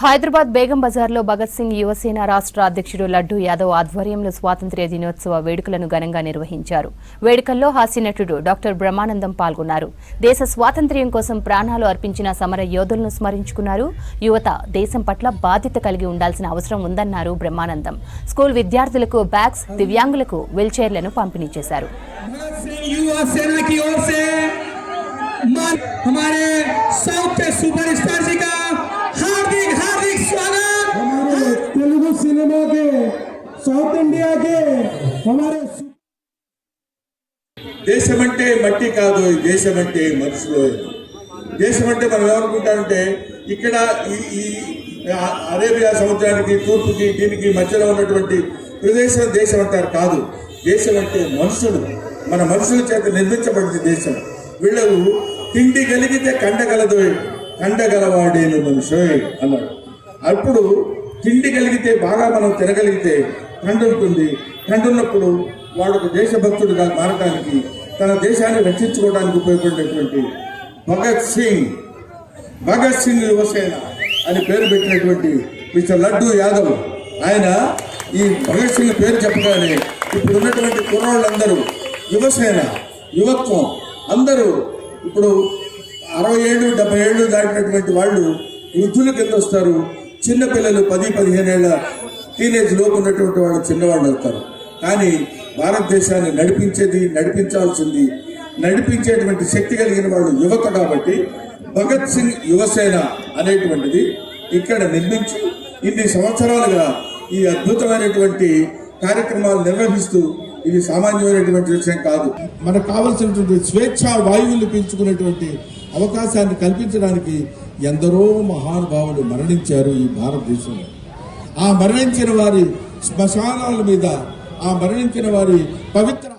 హైదరాబాద్ బేగం బజార్లో భగత్ సింగ్ యువసేన రాష్ట్ర అధ్యక్షుడు లడ్డూ యాదవ్ ఆధ్వర్యంలో స్వాతంత్ర్య దినోత్సవ వేడుకలను ఘనంగా నిర్వహించారు. వేడుకల్లో హాస్యనటుడు డాక్టర్ బ్రహ్మానందం పాల్గొన్నారు. దేశ స్వాతంత్ర్యం కోసం ప్రాణాలు అర్పించిన సమర యోధులను స్మరించుకున్నారు. యువత దేశం పట్ల బాధ్యత కలిగి ఉండాల్సిన అవసరం ఉందన్నారు బ్రహ్మానందం. స్కూల్ విద్యార్థులకు బ్యాగ్స్, దివ్యాంగులకు వీల్చైర్లను పంపిణీ చేశారు. हमारे साउथ के सुपरस्टार जी का हार्दिक हार्दिक स्वागत। हमारे तेलुगु सिनेमा के, साउथ इंडिया के हमारे దేశమంటే మట్టి కాదు, దేశమంటే మనుషులు. దేశమంటే మనం ఏమనుకుంటామంటే ఇక్కడ ఈ అరేబియా సముద్రానికి తూర్పుకి దీనికి మధ్యలో ఉన్నటువంటి ప్రదేశం దేశం అంటారు. కాదు, దేశం అంటే మనుషులు. మన మనుషుల చేత నిర్మించబడింది దేశం. వీళ్ళు తిండి కలిగితే కండగలదు, కండగలవాడేను మనుషు అన్నాడు. అప్పుడు తిండి కలిగితే బాగా మనం తినగలిగితే కండు ఉంటుంది. కండున్నప్పుడు వాడు దేశభక్తుడుగా మారడానికి, తన దేశాన్ని రక్షించుకోవడానికి ఉపయోగపడినటువంటి భగత్ సింగ్ యువసేన అని పేరు పెట్టినటువంటి మిస్టర్ లడ్డూ యాదవ్, ఆయన ఈ భగత్ సింగ్ పేరు చెప్పగానే ఇప్పుడు ఉన్నటువంటి కుర్రాళ్ళందరూ యువసేన, యువత్వం అందరూ ఇప్పుడు 60 ఏళ్ళు 70 ఏళ్ళు దాటినటువంటి వాళ్ళు వృద్ధుల కింద వస్తారు. చిన్నపిల్లలు 10-15 ఏళ్ళ టీనేజ్ లోపు ఉన్నటువంటి వాళ్ళు చిన్నవాళ్ళు అవుతారు. కానీ భారతదేశాన్ని నడిపించాల్సింది, నడిపించేటువంటి శక్తి కలిగిన వాళ్ళు యువత. కాబట్టి భగత్ సింగ్ యువసేన అనేటువంటిది ఇక్కడ నిర్మించి ఇన్ని సంవత్సరాలుగా ఈ అద్భుతమైనటువంటి కార్యక్రమాలు నిర్వహిస్తూ, ఇది సామాన్యమైనటువంటి విషయం కాదు. మనకు కావలసినటువంటి స్వేచ్ఛా వాయువులు పీల్చుకునేటువంటి అవకాశాన్ని కల్పించడానికి ఎందరో మహానుభావులు మరణించారు ఈ భారతదేశంలో. ఆ మరణించిన వారి శ్మశానాల మీద, ఆ మరణించిన వారి పవిత్ర